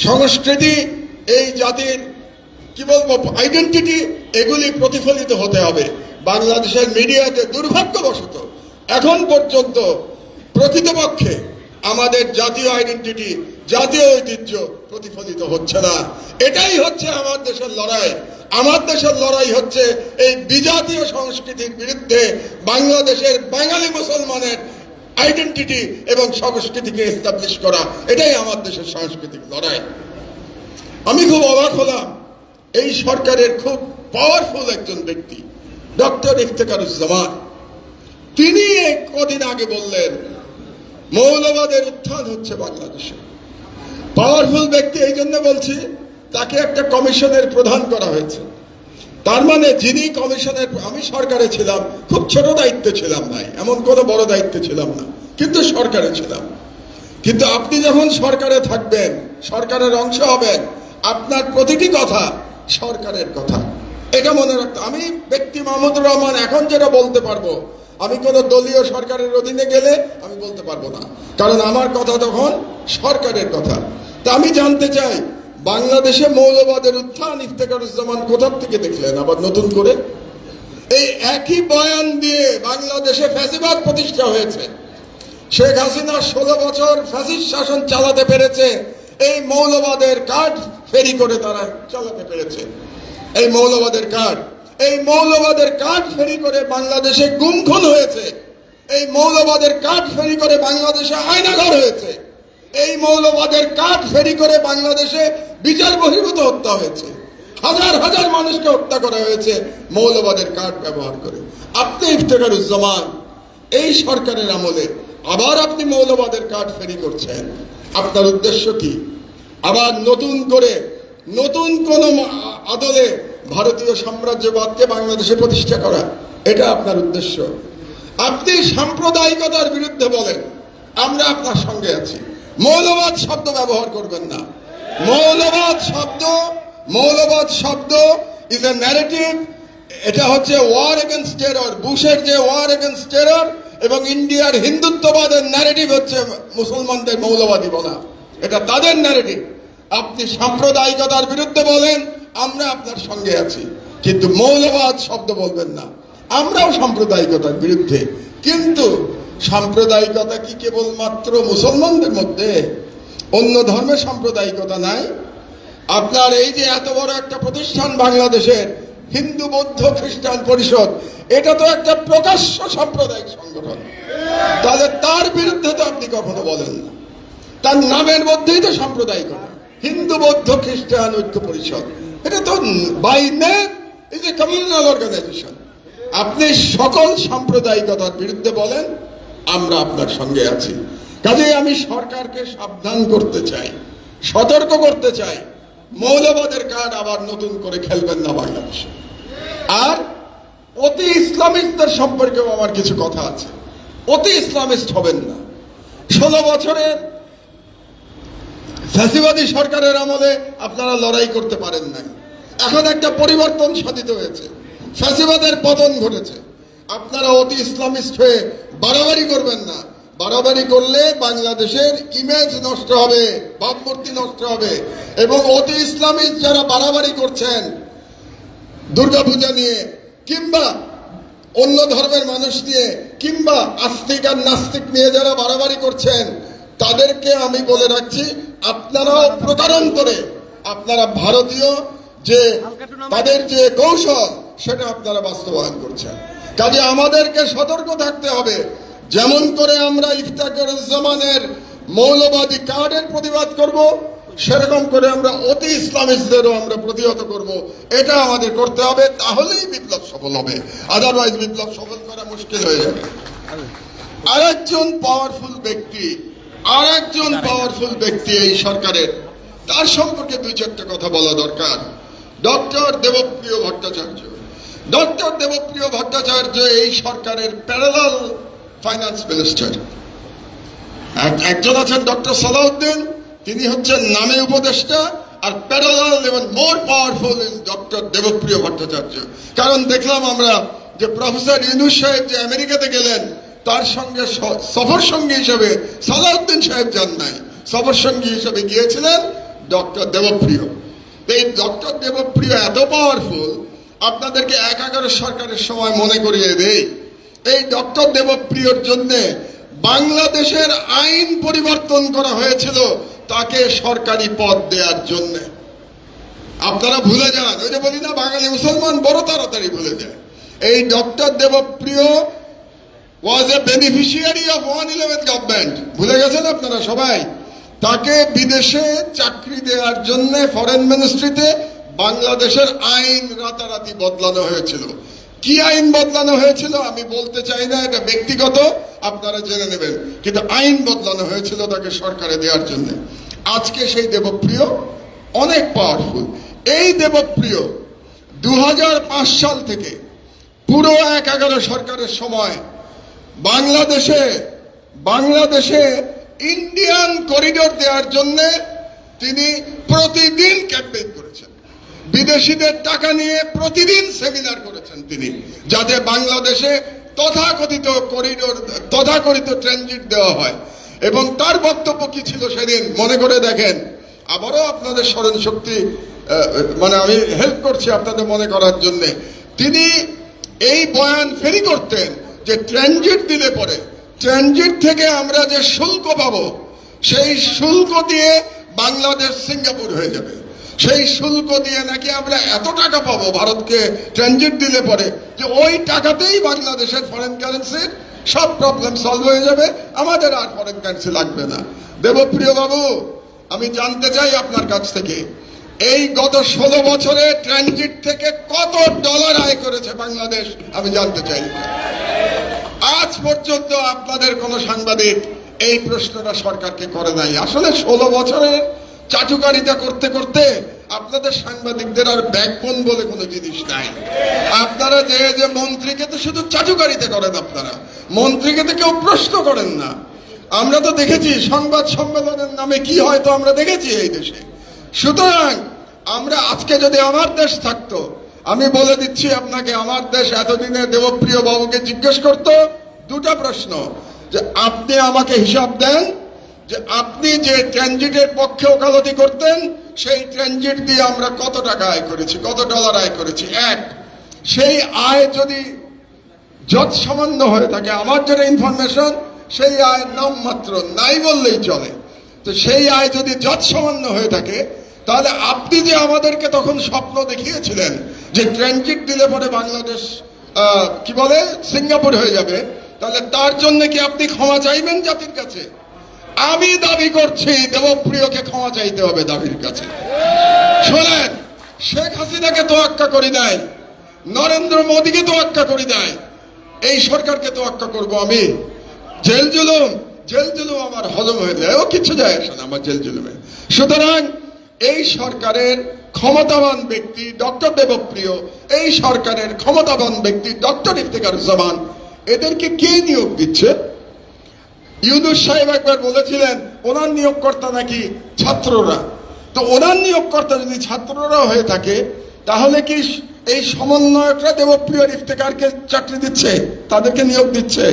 সংস্কৃতি, এই জাতির কি বলবো আইডেন্টিটি, এগুলি প্রতিফলিত হতে হবে। বাংলাদেশের মিডিয়াতে দুর্ভাগ্যবশত এখন পর্যন্ত প্রকৃতপক্ষে আমাদের জাতীয় আইডেন্টিটি, জাতীয় ঐতিহ্য প্রতিফলিত হচ্ছে না। এটাই হচ্ছে আমার দেশের লড়াই। আমার দেশের লড়াই হচ্ছে এই বিজাতীয় সংস্কৃতির বিরুদ্ধে বাংলাদেশের বাঙালি মুসলমানের আইডেন্টিটি এবং সংস্কৃতিকে এস্টাবলিশ করা। এটাই আমার দেশের সাংস্কৃতিক লড়াই। আমি খুব অবাক হলাম, এই সরকারের খুব পাওয়ারফুল একজন ব্যক্তি ডক্টর ইফতেখারুজ্জামান, তিনি কদিন আগে বললেন মৌলবাদের উত্থান হচ্ছে বাংলাদেশে। পাওয়ারফুল ব্যক্তি এই জন্য বলছি, তাকে একটা কমিশনের প্রধান করা হয়েছে। তার মানে যিনি কমিশনের, আমি সরকারে ছিলাম, খুব ছোট দায়িত্বে ছিলাম ভাই, এমন কোনো বড় দায়িত্বে ছিলাম না, কিন্তু সরকারে ছিলাম। কিন্তু আপনি যখন সরকারে থাকবেন, সরকারের অংশ হবেন, আপনার প্রতিটি কথা সরকারের কথা, এটা মনে রাখতে। আমি ব্যক্তি মাহমুদুর রহমান এখন যেটা বলতে পারবো, আমি কোনো দলীয় সরকারের অধীনে গেলে আমি বলতে পারবো না, কারণ আমার কথা তখন সরকারের কথা। তা আমি জানতে চাই, বাংলাদেশে মৌলবাদের উত্থান ইফতেখারুজ্জামান কোথা থেকে দেখলেন আবার নতুন করে? এই একই বয়ান দিয়ে বাংলাদেশে ফ্যাসিবাদ প্রতিষ্ঠা হয়েছে। শেখ হাসিনা 16 বছর ফ্যাসিস্ট শাসন চালাতে পেরেছে, এই মৌলবাদের কার্ড ফেরি করে তারা চালাতে পেরেছে। এই মৌলবাদের কার্ড ফেরি করে বাংলাদেশে গুম খুন হয়েছে। এই মৌলবাদের কার্ড ফেরি করে বাংলাদেশে আয়নাঘর হয়েছে। এই মৌলবাদের কার্ড ফেরি করে বাংলাদেশে বিচার বহির্ভূত হত্যা হয়েছে। হাজার হাজার মানুষকে হত্যা করা হয়েছে মৌলবাদের কার্ড ব্যবহার করে। আপনি ইফতেখারুজ্জামান এই সরকারের আমলে আবার আপনি মৌলবাদের কার্ড ফেরি করছেন। আপনার উদ্দেশ্য কি? আবার নতুন করে নতুন কোন আদলে ভারতীয় সাম্রাজ্যবাদকে বাংলাদেশে প্রতিষ্ঠা করা, এটা আপনার উদ্দেশ্য। আপনি সাম্প্রদায়িকতার বিরুদ্ধে বলেন, আমরা আপনার সঙ্গে আছি। মৌলবাদ শব্দ ব্যবহার করবেন না। মৌলবাদ শব্দ ইজ এ ন্যারেটিভ। এটা হচ্ছে ওয়ার এগেনস্ট টেরর। বুশের যে ওয়ার এগেনস্ট টেরর এবং ইন্ডিয়ার হিন্দুত্ববাদের ন্যারেটিভ হচ্ছে মুসলমানদের মৌলবাদী বলা। এটা তাদের ন্যারেটিভ। আপনি সাম্প্রদায়িকতার বিরুদ্ধে বলেন, আমরা আপনার সঙ্গে আছি, কিন্তু মৌলবাদ শব্দ বলবেন না। আমরাও সাম্প্রদায়িকতার বিরুদ্ধে, কিন্তু সাম্প্রদায়িকতা কি কেবলমাত্র মুসলমানদের মধ্যে? অন্য ধর্মের সাম্প্রদায়িকতা নাই? আপনার এই যে এত বড় একটা প্রতিষ্ঠান বাংলাদেশের হিন্দু বৌদ্ধ খ্রিস্টান পরিষদ, এটা তো একটা প্রকাশ্য সাম্প্রদায়িক সংগঠন। তাহলে তার বিরুদ্ধে তো আপনি কখনো বলেন না। তার নামের মধ্যেই তো সাম্প্রদায়িকতা, হিন্দু বৌদ্ধ খ্রিস্টান ঐক্য পরিষদ। এটা তো by name is a communal organization. আপনি সকল সাম্প্রদায়িকতার বিরুদ্ধে বলেন, আমরা আপনার সঙ্গে আছি। কাজেই আমি সরকারকে সাবধান করতে চাই, সতর্ক করতে চাই, মৌলবাদের কার্ড আবার নতুন করে খেলবেন না বাংলাদেশে। আর অতি ইসলামিস্টদের সম্পর্কেও আমার কিছু কথা আছে। অতি ইসলামিস্ট হবেন না। 16 বছরের ফ্যাসিবাদী সরকারের আমলে আপনারা লড়াই করতে পারেন নাই। এখন একটা পরিবর্তন সাধিত হয়েছে, ফ্যাসিবাদের পতন ঘটেছে। আপনারা অতি ইসলামিস্ট হয়ে বাড়াবাড়ি করবেন না। বাড়াবাড়ি করলে বাংলাদেশের ইমেজ নষ্ট হবে, ভাবমূর্তি নষ্ট হবে। এবং অতি ইসলামিস্ট যারা বাড়াবাড়ি করছেন দুর্গাপূজা নিয়ে, কিংবা অন্য ধর্মের মানুষ নিয়ে, কিংবা আস্তিক আর নাস্তিক নিয়ে যারা বাড়াবাড়ি করছেন, তাদেরকে আমি বলে রাখছি, আপনারাও প্রতারণ করে আপনারা ভারতীয় যে তাদের যে কৌশল, সেটা আপনারা বাস্তবায়ন করছেন। কাজে আমাদেরকে সতর্ক থাকতে হবে। যেমন করে আমরা ইফতেখারুজ্জামানের মৌলবাদী কার্ডের প্রতিবাদ করব, সেরকম করে আমরা অতি ইসলামিস্টদেরও আমরা প্রতিহত করব। এটা আমাদের করতে হবে, তাহলেই বিপ্লব সফল হবে। আদারওয়াইজ বিপ্লব সফল করা মুশকিল হয়ে যাবে। আরেকজন পাওয়ারফুল ব্যক্তি এই সরকারের, তার সম্পর্কে 2-4টা কথা বলা দরকার। ডক্টর দেবপ্রিয় ভট্টাচার্য এই সরকারের প্যারালাল ফাইন্যান্স মিনিস্টার। একজন আছেন ডক্টর সালাউদ্দিন, তিনি হচ্ছেন নামে উপদেষ্টা, আর প্যারালাল এবং more powerful is doctor Debapriya Bhattacharya. কারণ দেখলাম আমরা যে প্রফেসর ইউনূস সাহেব যে আমেরিকাতে গেলেন, তার সঙ্গে সফর সঙ্গী হিসেবে সালাউদ্দিন সাহেব যান নাই, সফর সঙ্গী হিসেবে গিয়েছিলেন ডক্টর দেবপ্রিয়। এই ডক্টর দেবপ্রিয় এত পাওয়ারফুল, আপনাদেরকে 11 সরকারের সময় মনে করিয়ে দেই, এই ডক্টর দেবপ্রিয়র জন্য বাংলাদেশের আইন পরিবর্তন করা হয়েছিল তাকে সরকারি পদ দেওয়ার জন্য। আপনারা ভুলে যান, ওই যে বলি না বাঙালি মুসলমান বড় তাড়াতাড়ি ভুলে যায়। এই doctor Debapriya was a beneficiary of 111 government. ভুলে গেছেন আপনারা সবাই? তাকে বিদেশে চাকরি দেওয়ার জন্য ফরেন মিনিস্ট্রিতে বাংলাদেশের আইন রাতারাতি বদলানো হয়েছিল। কি আইন বদলানো হয়েছিল আমি বলতে চাই না, এটা ব্যক্তিগত, আপনারা জেনে নেবেন। কিন্তু আইন বদলানো হয়েছিল তাকে সরকারে দেওয়ার জন্য। আজকে সেই দেবপ্রিয় অনেক পাওয়ারফুল। এই দেবপ্রিয় 2005 সাল থেকে পুরো 11 সরকারের সময় বাংলাদেশে ইন্ডিয়ান করিডোর দেওয়ার জন্য তিনি প্রতিদিন ক্যাম্পেইন করেছেন। বিদেশিদের টাকা নিয়ে প্রতিদিন সেমিনার করেছেন তিনি, যাতে বাংলাদেশে তথাকথিত করিডোর, তথাকথিত ট্রানজিট দেওয়া হয়। এবং তার বক্তব্য কি ছিল সেদিন মনে করে দেখেন। আবারও আপনাদের স্মরণ শক্তি মানে আমি হেল্প করছি আপনাদের মনে করার জন্য। তিনি এই বয়ান ফেরি করতেন যে ট্রানজিট দিলে পরে ট্রানজিট থেকে আমরা যে শুল্ক পাবো, সেই শুল্ক দিয়ে বাংলাদেশ সিঙ্গাপুর হয়ে যাবে। সেই শুল্ক দিয়ে নাকি আমরা এত টাকা পাবো ভারতকে ট্রানজিট দিলে পরে, যে ওই টাকাতেই বাংলাদেশের ফরেন কারেন্সির সব প্রবলেম সলভ হয়ে যাবে, আমাদের আর ফরেন কারেন্সি লাগবে না। দেবপ্রিয় বাবু, আমি জানতে চাই আপনার কাছ থেকে, এই গত 16 বছরে ট্রানজিট থেকে কত ডলার আয় করেছে বাংলাদেশ, আমি জানতে চাই। আজ পর্যন্ত আপনাদের কোন সাংবাদিক এই প্রশ্নটা সরকারকে করে নাই। আসলে 16 বছরের চাটুকারিতা করতে করতে আপনাদের সাংবাদিকদের আর ব্যাকবোন বলে কোনো জিনিস নাই। আপনারা যে মন্ত্রীকে তো শুধু চাটুকারিতা করেন, আপনারা মন্ত্রীকে তো কেউ প্রশ্ন করেন না। আমরা তো দেখেছি সংবাদ সম্মেলনের নামে কি হয়, তো আমরা দেখেছি এই দেশে। সুতরাং আমরা আজকে যদি আমার দেশ থাকতো, আমি বলে দিচ্ছি আপনাকে, আমার দেশ এতদিনে দেবপ্রিয় বাবুকে জিজ্ঞেস করত দুটা প্রশ্ন, যে আপনি আমাকে হিসাব দেন যে আপনি যে ট্রানজিটের পক্ষে ওকালতি করতেন সেই ট্রানজিট দিয়ে আমরা কত টাকা আয় করেছি, কত ডলার আয় করেছি। এক, সেই আয় যদি যত সামান্য হয়ে থাকে, আমার যেটা ইনফরমেশন সেই আয়ের নাম মাত্র নাই বললেই চলে, তো সেই আয় যদি যত সামান্য হয়ে থাকে, তাহলে আপনি যে আমাদেরকে তখন স্বপ্ন দেখিয়েছিলেন যে ট্রানজিট দিলে পরে বাংলাদেশ কি বলে সিঙ্গাপুর হয়ে যাবে, তাহলে তার জন্য কি আপনি ক্ষমা চাইবেন জাতির কাছে? আমি দাবি করছি দেবপ্রিয়কে ক্ষমা চাইতে হবে দাবির কাছে। শোনেন, শেখ হাসিনাকে তোয়াক্কা করি নাই, নরেন্দ্র মোদীকে তোয়াক্কা করি নাই, এই সরকারকে তোয়াক্কা করব আমি? জেল জুলুম আমার হজম হয়ে যায়, ও কিছু যায় আসে না আমার জেল জুলুমে। সুতরাং এই সরকারের ক্ষমতাবান ব্যক্তি ডক্টর দেবপ্রিয়, এই সরকারের ক্ষমতাবান ব্যক্তি ডক্টর ইফতেখারুজ্জামান, এদেরকে কে নিয়োগ দিচ্ছে? ইউনূস সাহেব একবার বলেছিলেন ওনার নিয়োগকর্তা নাকি ছাত্ররা। তো ওনার নিয়োগকর্তা যদি ছাত্ররা হয়ে থাকে, তাহলে কি এই সমন্বয়করা দেবপ্রিয় ইফতেখারকে চাকরি দিচ্ছে, তাদেরকে নিয়োগ দিচ্ছে?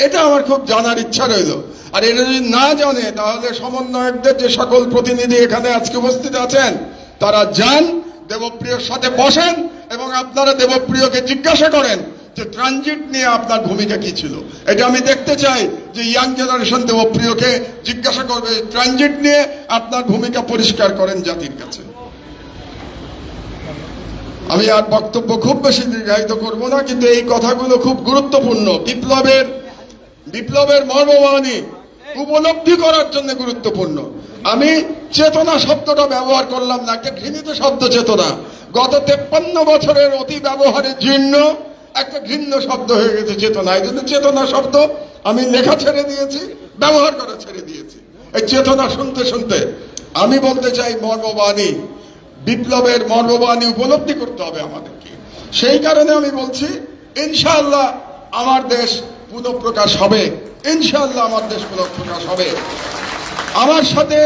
এটা আমার খুব জানার ইচ্ছা রইল। আর এটা যদি না জানে, তাহলে সমন্বয়কদের যে সকল প্রতিনিধি এখানে আজকে উপস্থিত আছেন, তারা যান দেবপ্রিয়র সাথে বসেন এবং আপনারা দেবপ্রিয়কে জিজ্ঞাসা করেন যে ট্রানজিট নিয়ে আপনার ভূমিকা কি ছিল। এটা আমি দেখতে চাই যে ইয়াং জেনারেশন দেবপ্রিয়কে জিজ্ঞাসা করবে ট্রানজিট নিয়ে আপনার ভূমিকা পরিষ্কার করেন জাতির কাছে। আমি আর বক্তব্য খুব বেশি দীর্ঘায়িত করব না, কিন্তু এই কথাগুলো খুব গুরুত্বপূর্ণ। বিপ্লবের মর্মবাণী উপলব্ধি করার জন্য গুরুত্বপূর্ণ। আমি চেতনা শব্দটা ব্যবহার করলাম না, একটা ঘৃণিত শব্দ চেতনা। গত 53 বছরের অতি ব্যবহারে জীর্ণ একটা ঘৃণ্য শব্দ হয়ে গেছে চেতনা। এই জন্য চেতনা শব্দ আমি লেখা ছেড়ে দিয়েছি, ব্যবহার করা ছেড়ে দিয়েছি। এই চেতনা শুনতে শুনতে আমি বলতে চাই মর্মবাণী, বিপ্লবের মর্মবাণী উপলব্ধি করতে হবে আমাদেরকে। সেই কারণে আমি বলছি ইনশাআল্লাহ আমার দেশ পুনঃপ্রকাশ হবে, ইনশাআল্লাহ আমার দেশ পুনঃপ্রকাশ হবে। আমার সাথে,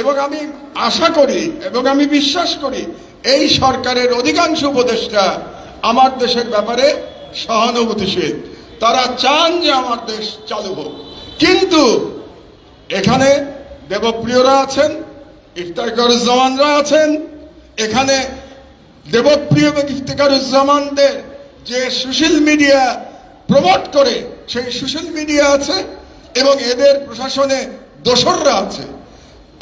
এবং আমি আশা করি এবং আমি বিশ্বাস করি এই সরকারের অধিকাংশ উপদেষ্টা আমার দেশের ব্যাপারে সহানুভূতিশীল। তারা চান যে আমার দেশ চালু হোক। কিন্তু এখানে দেবপ্রিয়রা আছেন, ইফতেখারুজ্জামানরা আছেন, এখানে দেবপ্রিয় এবং ইফতেখারুজ্জামানদের যে সোশ্যাল মিডিয়া প্রমোট করে সেই সোশ্যাল মিডিয়া আছে, এবং এদের প্রশাসনে দোসররা আছে।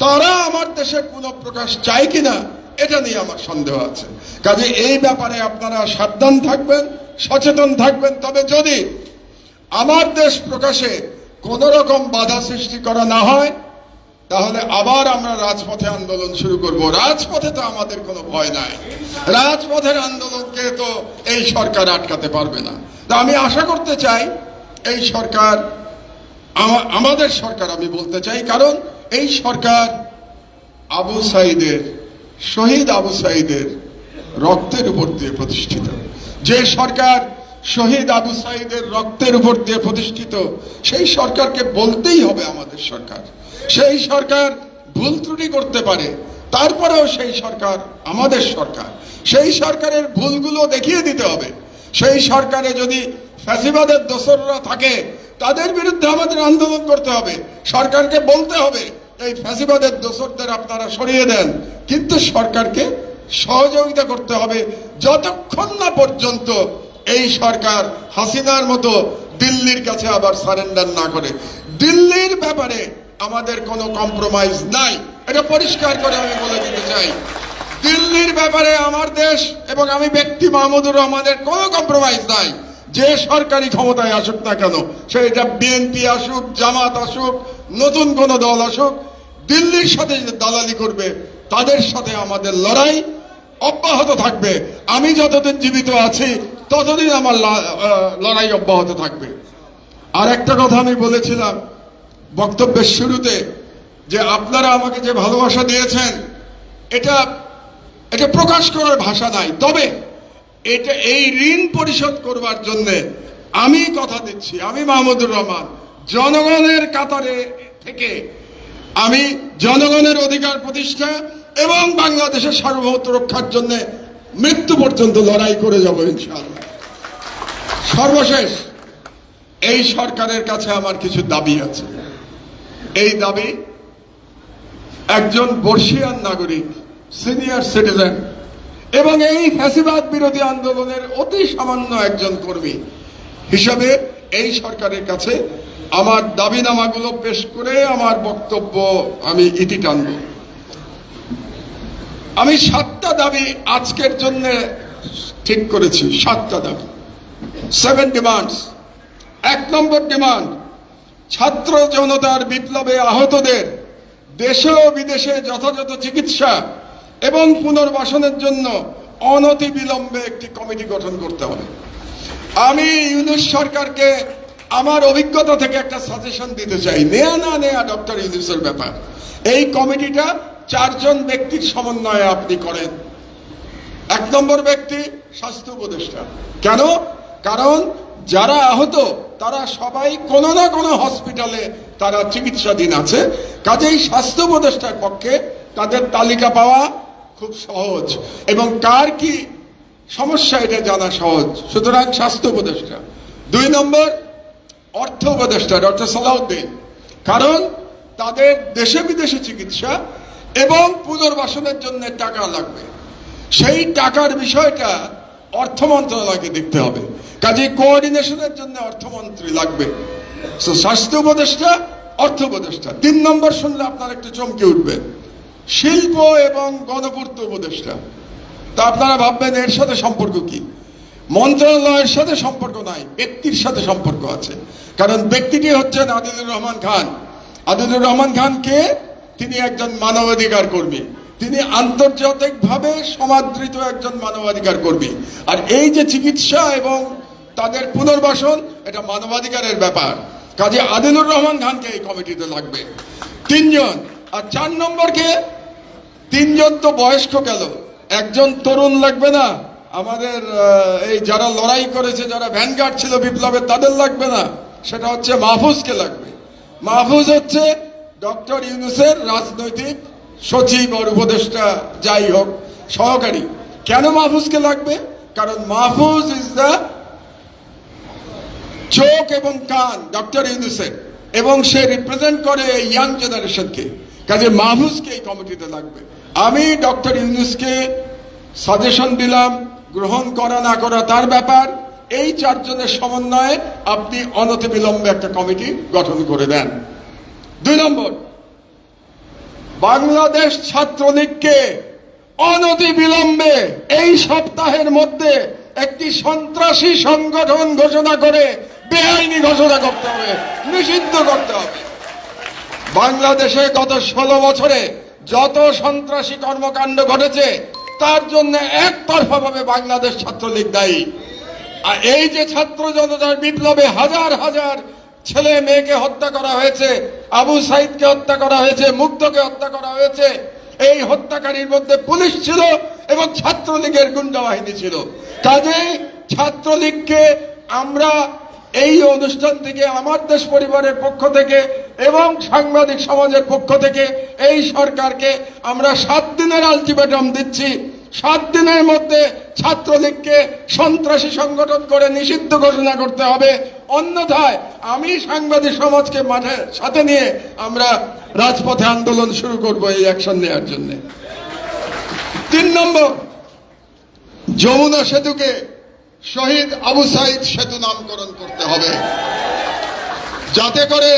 তারা আমার দেশের পুনঃপ্রকাশ চায় কিনা এটা নিয়ে আমার সন্দেহ আছে। কাজে এই ব্যাপারে আপনারা সাবধান থাকবেন, সচেতন থাকবেন। তবে যদি আমার দেশ প্রকাশে কোন রকম বাধা সৃষ্টি করা না হয়, তাহলে আবার আমরা রাজপথে আন্দোলন শুরু করব। রাজপথে তো আমাদের কোনো ভয় নাই, রাজপথের আন্দোলনকে তো এই সরকার আটকাতে পারবে না। তা আমি আশা করতে চাই এই সরকার, আমাদের সরকার আমি বলতে চাই, কারণ এই সরকার আবু সাঈদের, শহীদ আবু সাঈদের রক্তের উপর দিয়ে প্রতিষ্ঠিত। যে সরকার শহীদ আবু সাঈদের রক্তের উপর দিয়ে প্রতিষ্ঠিত, সেই সরকারকে বলতেই হবে আমাদের সরকার। সেই সরকার ভুল ত্রুটি করতে পারে, তারপরেও সেই সরকার আমাদের সরকার। সেই সরকারের ভুলগুলো দেখিয়ে দিতে হবে। সেই সরকারে যদি ফ্যাসিবাদের দোসররা থাকে, তাদের বিরুদ্ধে আমাদের আন্দোলন করতে হবে। সরকারকে বলতে হবে এই ফ্যাসিবাদের দোসরদের আপনারা সরিয়ে দেন, কিন্তু সরকারকে সহযোগিতা করতে হবে যতক্ষণ না পর্যন্ত এই সরকার হাসিনার মতো দিল্লির কাছে আবার সারেন্ডার না করে। দিল্লির ব্যাপারে আমাদের কোনো কম্প্রোমাইজ নাই, এটা পরিষ্কার করে আমি বলে দিতে চাই। দিল্লির ব্যাপারে আমার দেশ এবং আমি ব্যক্তি মাহমুদুর রহমানের কোনো কম্প্রোমাইজ নাই। যে সরকারি ক্ষমতায় আসুক না কেন, সেটা বিএনপি আসুক, জামাত আসুক, নতুন কোন দল আসুক, দিল্লির সাথে যে দালালি করবে তাদের সাথে আমাদের লড়াই অব্যাহত থাকবে। আমি যতদিন জীবিত আছি ততদিন আমার লড়াই অব্যাহত থাকবে। আর একটা কথা আমি বলেছিলাম বক্তব্যের শুরুতে, যে আপনারা আমাকে যে ভালোবাসা দিয়েছেন এটা এটা প্রকাশ করার ভাষা নাই, তবে এটা এই ঋণ পরিশোধ করবার জন্য আমি কথা দিচ্ছি, আমি মাহমুদুর রহমান জনগণের কাতারে থেকে আমি জনগণের অধিকার প্রতিষ্ঠা এবং বাংলাদেশের সার্বভৌমত্ব রক্ষার জন্য মৃত্যু পর্যন্ত লড়াই করে যাব ইনশাআল্লাহ। সর্বশেষ, এই সরকারের কাছে আমার কিছু দাবি আছে। এই দাবি, একজন বর্ষিয়ান নাগরিক, সিনিয়র সিটিজেন এবং এই ফ্যাসিবাদ বিরোধী আন্দোলনের অতি সামান্য একজন কর্মী হিসাবে এই সরকারের কাছে আমার দাবিনামাগুলো পেশ করে আমার বক্তব্য আমি ইতি টানব। আমি 7টা দাবি আজকের জন্য ঠিক করেছি, 7টা দাবি, 7 ডিমান্ডস। 1 নম্বর ডিমান্ড, ছাত্র জনতার বিপ্লবে আহতদের দেশে ও বিদেশে যথাযথ চিকিৎসা এবং পুনর্বাসনের জন্য অনতিবিলম্বে একটি কমিটি গঠন করতে হবে। আমি ইউনূস সরকারকে আমার অভিজ্ঞতা থেকে একটা সাজেশন দিতে চাই, নেয়া না নেয়া ডক্টর ইউনূসের ব্যাপার। এই কমিটিটা 4 জন ব্যক্তির সমন্বয়ে আপনি করেন। 1 নম্বর ব্যক্তি স্বাস্থ্য উপদেষ্টা। কেন? কারণ যারা আহত তারা সবাই কোনো না কোনো হসপিটালে তারা চিকিৎসাধীন আছে, কাজেই স্বাস্থ্য উপদেষ্টার পক্ষে তাদের তালিকা পাওয়া খুব সহজ এবং কার কি সমস্যা এটা জানা সহজ, সুতরাং স্বাস্থ্য উপদেষ্টা। 2 নম্বর, অর্থ উপদেষ্টা ডক্টর সালাউদ্দিন, কারণ তাদের দেশে বিদেশে চিকিৎসা এবং পুনর্বাসনের জন্য টাকা লাগবে, সেই টাকার বিষয়টা অর্থ মন্ত্রণালয়কে দেখতে হবে, কাজে কোঅর্ডিনেশনের জন্য অর্থমন্ত্রী লাগবে। স্বাস্থ্য উপদেষ্টা, অর্থ উপদেষ্টা। 3 নম্বর শুনলে আপনারা একটু চমকে উঠবেন, শিল্প এবং গণপূর্ত উপদেষ্টা। তা আপনারা ভাববেন এর সাথে সম্পর্ক কি? মন্ত্রণালয়ের সাথে সম্পর্ক নাই, ব্যক্তির সাথে সম্পর্ক আছে। কারণ ব্যক্তিটি হচ্ছেন আদিলুর রহমান খান। আদিলুর রহমান খান কে? তিনি একজন মানবাধিকার কর্মী, তিনি আন্তর্জাতিকভাবে সমাদৃত একজন মানবাধিকার কর্মী। আর এই যে চিকিৎসা এবং তাদের পুনর্বাসন, এটা মানবাধিকারের ব্যাপার, কাজে আদিলুর রহমান খানকে এই কমিটিতে লাগবে। 3 জন। আর 4 নম্বরকে, 3 জন তো বয়স্ক গেল, একজন তরুণ লাগবে না? আমাদের এই যারা লড়াই করেছে, যারা ভ্যানগার্ড ছিল বিপ্লবের, তাদের লাগবে না? সেটা হচ্ছে মাহফুজকে লাগবে। মাহফুজ হচ্ছে ডক্টর ইউনূসের রাজনৈতিক সচিব আর উপদেষ্টা, যাই হোক, সহকারী। কেন মাহফুজকে লাগবে? কারণ মাহফুজ ইজ দ্য চোখ এবং কান ডক্টর ইউনূসের, এবং সে রিপ্রেজেন্ট করে ইয়াং জেনারেশনকে, কাজে মাহফুজকে এই কমিটিতে লাগবে। আমি ডক্টর ইউনূসকে সাজেশন দিলাম, গ্রহণ করা না করা তার ব্যাপার। এই 4 জনের সমন্বয়ে আপনি অনতিবিলম্বে একটা কমিটি গঠন করে দেন। 2 নম্বর, বাংলাদেশ ছাত্রলীগকে অনতিবিলম্বে এই সপ্তাহের মধ্যে একটি সন্ত্রাসী সংগঠন ঘোষণা করে বেআইনি ঘোষণা করতে হবে, নিষিদ্ধ করতে হবে। বাংলাদেশে গত 16 বছরে যত সন্ত্রাসী কর্মকাণ্ড ঘটেছে তার জন্য একতরফাভাবে বাংলাদেশ ছাত্রলীগ দায়ী। আর এই যে ছাত্র জনতার বিপ্লবে হাজার হাজার ছেলে মেয়েকে হত্যা করা হয়েছে, আবু সাইদকে হত্যা করা হয়েছে, মুগ্ধকে হত্যা করা হয়েছে, এই হত্যাকারীর মধ্যে পুলিশ ছিল এবং ছাত্রলীগের গুন্ডা বাহিনী ছিল। কাজেই ছাত্রলীগকে আমরা এই অনুষ্ঠান থেকে, আমার দেশ পরিবারের পক্ষ থেকে এবং সাংবাদিক সমাজের পক্ষ থেকে এই সরকারকে আমরা 7 দিনের আলটিমেটাম দিচ্ছি। 7 দিনের মধ্যে ছাত্রলীগকে সন্ত্রাসী সংগঠন করে নিষিদ্ধ ঘোষণা করতে হবে, অন্যথায় আমি সাংবাদিক সমাজকে মাঠে সাথে নিয়ে আমরা রাজপথে আন্দোলন শুরু করব এই অ্যাকশন নেওয়ার জন্য। 3 নম্বর, যমুনা সেতুকে শহীদ আবু সাইদ সেতু নামকরণ করতে হবে, যাতে করে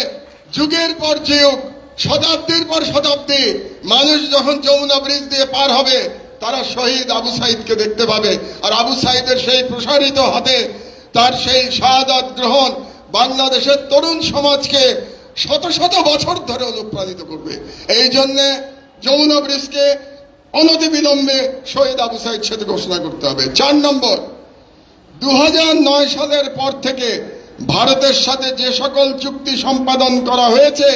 যুগের পর যুগ, শতাব্দীর পর শতাব্দী মানুষ যখন যমুনা ব্রিজ দিয়ে পার হবে তারা শহীদ আবু সাইদকে দেখতে পাবে। আর আবু সাইদের সেই প্রসারিত হাতে তার সেই শাহাদাত গ্রহণ বাংলাদেশের তরুণ সমাজকে শত শত বছর ধরে অনুপ্রাণিত করবে। এই জন্য যমুনা ব্রিজকে অনতিবিলম্বে শহীদ আবু সাইদ সেতু ঘোষণা করতে হবে। 4 নম্বর, 2009 সালের পর থেকে ভারতের সাথে যে সকল চুক্তি সম্পাদন করা হয়েছে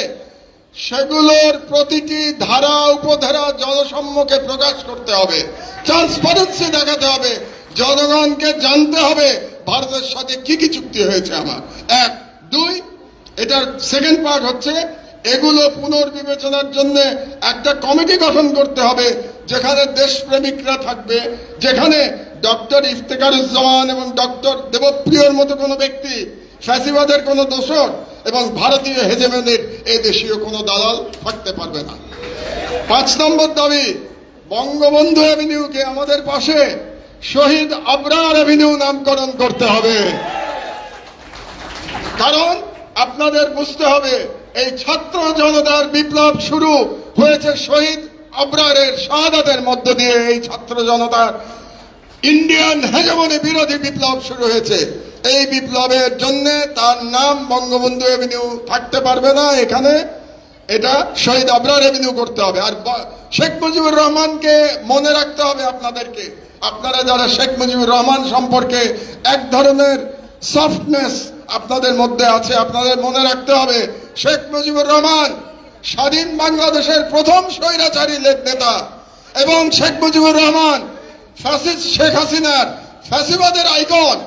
সেগুলোর প্রতিটি ধারা উপধারা জনসম্মুখে প্রকাশ করতে হবে, ট্রান্সপারেন্সি দেখাতে হবে, জনগণকে জানতে হবে ভারতের সাথে কি কি চুক্তি হয়েছে আমার। এক। দুই, এটার সেকেন্ড পার্ট হচ্ছে এগুলো পুনর্বিবেচনার জন্য একটা কমিটি গঠন করতে হবে যেখানে দেশপ্রেমিকরা থাকবে, যেখানে ডক্টর ইফতেখারুজ্জামান এবং ডক্টর দেবপ্রিয়র মতো কোনো ব্যক্তি, ফ্যাসিবাদের কোনো দোসর এবং ভারতীয় হেজেমনের এ দেশীয় কোনো দালাল থাকতে পারবে না। 5 নম্বর দাবি, বঙ্গবন্ধু অ্যাভিনিউকে আমাদের পাশে শহীদ আবরার অ্যাভিনিউ নামকরণ করতে হবে। কারণ আপনাদের বুঝতে হবে এই ছাত্র জনতার বিপ্লব শুরু হয়েছে শহীদ আবরারের শাহাদাতের মধ্য দিয়ে। এই ছাত্র জনতার ইন্ডিয়ান হেজেমনি বিরোধী বিপ্লব শুরু হয়েছে। এই বিপ্লবের জন্য তার নাম বঙ্গবন্ধু অ্যাভিনিউ থাকতে পারবে না এখানে, এটা শহীদ আবরার অ্যাভিনিউ করতে হবে। আর শেখ মুজিবুর রহমানকে মনে রাখতে হবে আপনাদেরকে, আপনারা যারা শেখ মুজিবুর রহমান সম্পর্কে এক ধরনের সফটনেস আপনাদের মধ্যে আছে, আপনাদের মনে রাখতে হবে শেখ মুজিবুর রহমান স্বাধীন বাংলাদেশের প্রথম স্বৈরাচারী নেতা এবং শেখ মুজিবুর রহমান ফ্যাসিস্ট শেখ হাসিনার ফ্যাসিবাদের আইকন।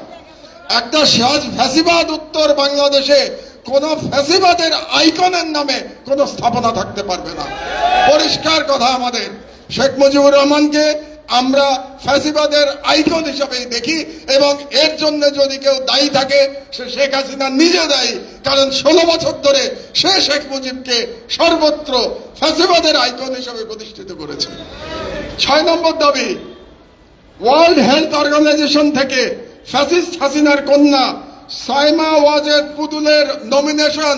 একটা ফ্যাসিবাদ উত্তর বাংলাদেশে কোন ফ্যাসিবাদের আইকনের নামে কোন স্থাপনা থাকতে পারবে না। পরিষ্কার কথা আমাদের, শেখ মুজিবুর রহমানকে আমরা ফ্যাসিবাদের আইকন হিসাবেই দেখি এবং এর জন্য যদি কেউ দায়ী থাকে সে শেখ হাসিনা নিজে দায়ী, কারণ 16 বছর ধরে সে শেখ মুজিবকে সর্বত্র ফ্যাসিবাদের আইকন হিসাবে প্রতিষ্ঠিত করেছে। 6 নম্বর দাবি, ওয়ার্ল্ড হেলথ অর্গানাইজেশন থেকে ফ্যাসিস্ট হাসিনার কন্যা সাইমা ওয়াজেদ পুতুলের নমিনেশন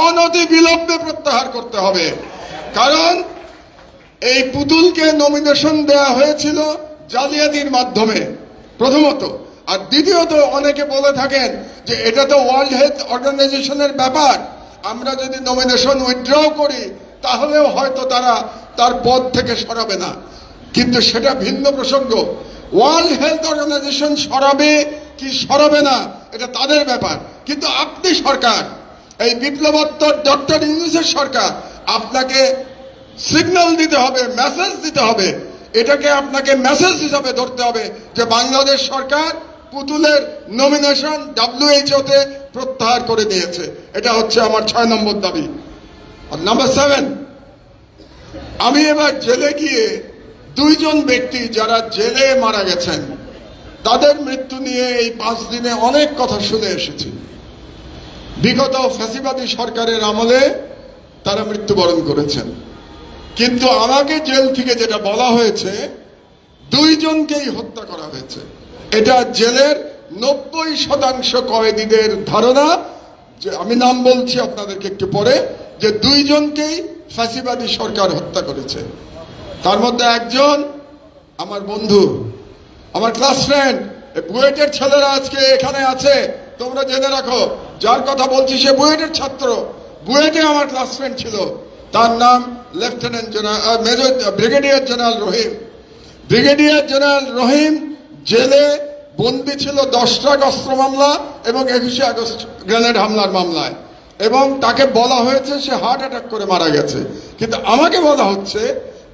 অনতি বিলম্বে প্রত্যাহার করতে হবে। কারণ এই পুতুলকে নমিনেশন দেয়া হয়েছিল জালিয়াতির মাধ্যমে প্রথমত, আর দ্বিতীয়ত অনেকে বলে থাকেন যে এটা তো ওয়ার্ল্ড হেলথ অর্গানাইজেশনের ব্যাপার, আমরা যদি নমিনেশন উইথড্র করি তাহলেও হয়তো তারা তার পদ থেকে সরাবে না, কিন্তু সেটা ভিন্ন প্রসঙ্গ। ওয়ার্ল্ড হেলথ অর্গানাইজেশন সরাবে কি সরাবে না এটা তাদের ব্যাপার, কিন্তু আপনি সরকার, এই বিপ্লবোত্তর ডক্টর ইউনূসের সরকার, আপনাকে সিগন্যাল দিতে হবে, মেসেজ দিতে হবে, এটাকে আপনাকে মেসেজ হিসাবে ধরতে হবে যে বাংলাদেশ সরকার পুতুলের নমিনেশন WHO তে প্রত্যাহার করে দিয়েছে। এটা হচ্ছে আমার 6 নম্বর দাবি। আর নাম্বার 7, আমি এবার জেলে গিয়ে 2 জন ব্যক্তি যারা জেলে মারা গেছেন তাদের মৃত্যু নিয়ে এই 5 দিনে অনেক কথা শুনে এসেছি। বিগত ফ্যাসিবাদী সরকারের আমলে তারা মৃত্যুবরণ করেছেন, কিন্তু আমাকে জেল থেকে যেটা বলা হয়েছে 2 জনকেই হত্যা করা হয়েছে। এটা জেলের 90% কয়েদিদের ধারণা, যে আমি নাম বলছি আপনাদেরকে একটু পরে, যে 2 জনকেই ফ্যাসিবাদী সরকার হত্যা করেছে। তার মধ্যে একজন আমার বন্ধু, আমার ক্লাস ফ্রেন্ড, বুয়েটের ছেলেরা আজকে এখানে আছে, তোমরা জেনে রাখো, যার কথা বলছি সে বুয়েটের ছাত্র, বুয়েটে আমার ক্লাস ফ্রেন্ড ছিল, তার নাম lieutenant general major brigadier general Rahim. Brigadier general Rahim জেলে বন্দী ছিল 10টা অস্ত্র মামলা এবং 21শে আগস্ট গ্রেনেড হামলার মামলায়, এবং তাকে বলা হয়েছে সে হার্ট অ্যাটাক করে মারা গেছে, কিন্তু আমাকে বলা হচ্ছে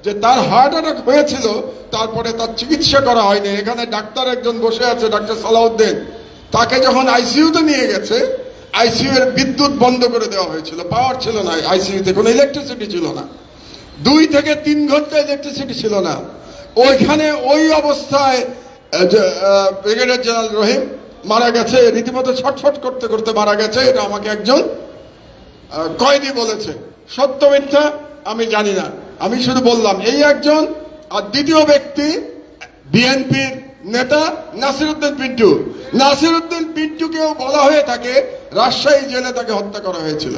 যে তার হার্ট অ্যাটাক হয়েছিল, তারপরে তার চিকিৎসা করা হয়নি। এখানে ডাক্তার একজন বসে আছে, ডাক্তার সালাউদ্দিন, তাকে যখন আইসিইউতে নিয়ে গেছে, আইসিইউ এর বিদ্যুৎ বন্ধ করে দেওয়া হয়েছিল, পাওয়ার ছিল না, আইসিইউতে কোনো ইলেকট্রিসিটি ছিল না, 2 থেকে 3 ঘন্টা ইলেকট্রিসিটি ছিল না। ওইখানে ওই অবস্থায় ব্রিগেডিয়ার জেনারেল রহিম মারা গেছে, রীতিমতো ছটফট করতে করতে মারা গেছে। এটা আমাকে একজন কয়েদি বলেছে, সত্য মিথ্যা আমি জানি না, আমি শুধু বললাম এই একজন। আর দ্বিতীয় ব্যক্তি বিএনপির নেতা নাসিরউদ্দিন পিন্টু। নাসিরউদ্দিন পিন্টুকেও বলা হয়ে থাকে রাজশাহী জেলে তাকে হত্যা করা হয়েছিল।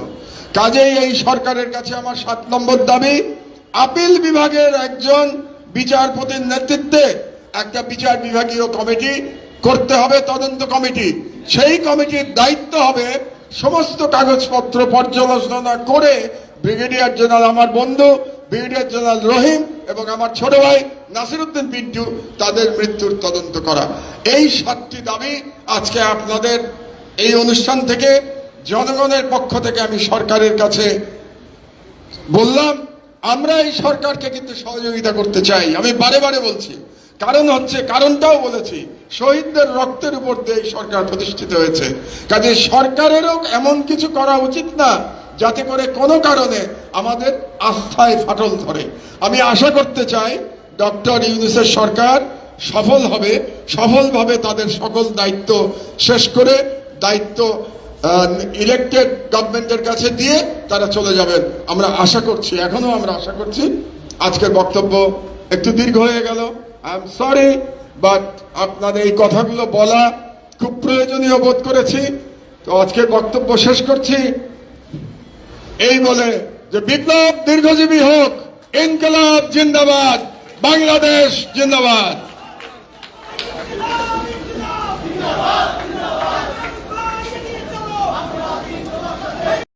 কাজেই এই সরকারের কাছে আমার 7 নম্বর দাবি, আপিল বিভাগের একজন বিচারপতির নেতৃত্বে একটা বিচার বিভাগীয় কমিটি করতে হবে, তদন্ত কমিটি। সেই কমিটির দায়িত্ব হবে সমস্ত কাগজপত্র পর্যালোচনা করে ব্রিগেডিয়ার জেনারেল আমার বন্ধু ব্রিগেডিয়ার জেনারেল রহিম এবং আমার ছোট ভাই নাসিরউদ্দিন পিন্টু তাদের মৃত্যুর তদন্ত করা। এই 7টি দাবি আজকে আপনাদের এই অনুষ্ঠান থেকে জনগণের পক্ষ থেকে আমি সরকারের কাছে বললাম, আমরা এই সরকারকে কিন্তু সহযোগিতা করতে চাই। আমি বারে বারে বলছি, কারণটাও বলেছি, শহীদদের রক্তের উপর দিয়ে এই সরকার প্রতিষ্ঠিত হয়েছে। কাজে সরকারেরও এমন কিছু করা উচিত না যাতে করে কোনো কারণে আমাদের আস্থায় ফাটল ধরে। আমি আশা করতে চাই ডক্টর ইউনূসের সরকার সফলভাবে তাদের সকল দায়িত্ব শেষ করে দায়িত্ব ইলেক্টেড গভর্নমেন্টের কাছে দিয়ে তারা চলে যাবেন। আমরা আশা করছি, এখনো আমরা আশা করছি। আজকের বক্তব্য একটু দীর্ঘ হয়ে গেল, আই এম সরি, বাট আপনাদের এই কথাগুলো বলা খুব প্রয়োজনীয় বোধ করেছি। তো আজকের বক্তব্য শেষ করছি এই বলে যে বিপ্লব দীর্ঘজীবী হোক, ইনকলাব জিন্দাবাদ, বাংলাদেশ জিন্দাবাদ।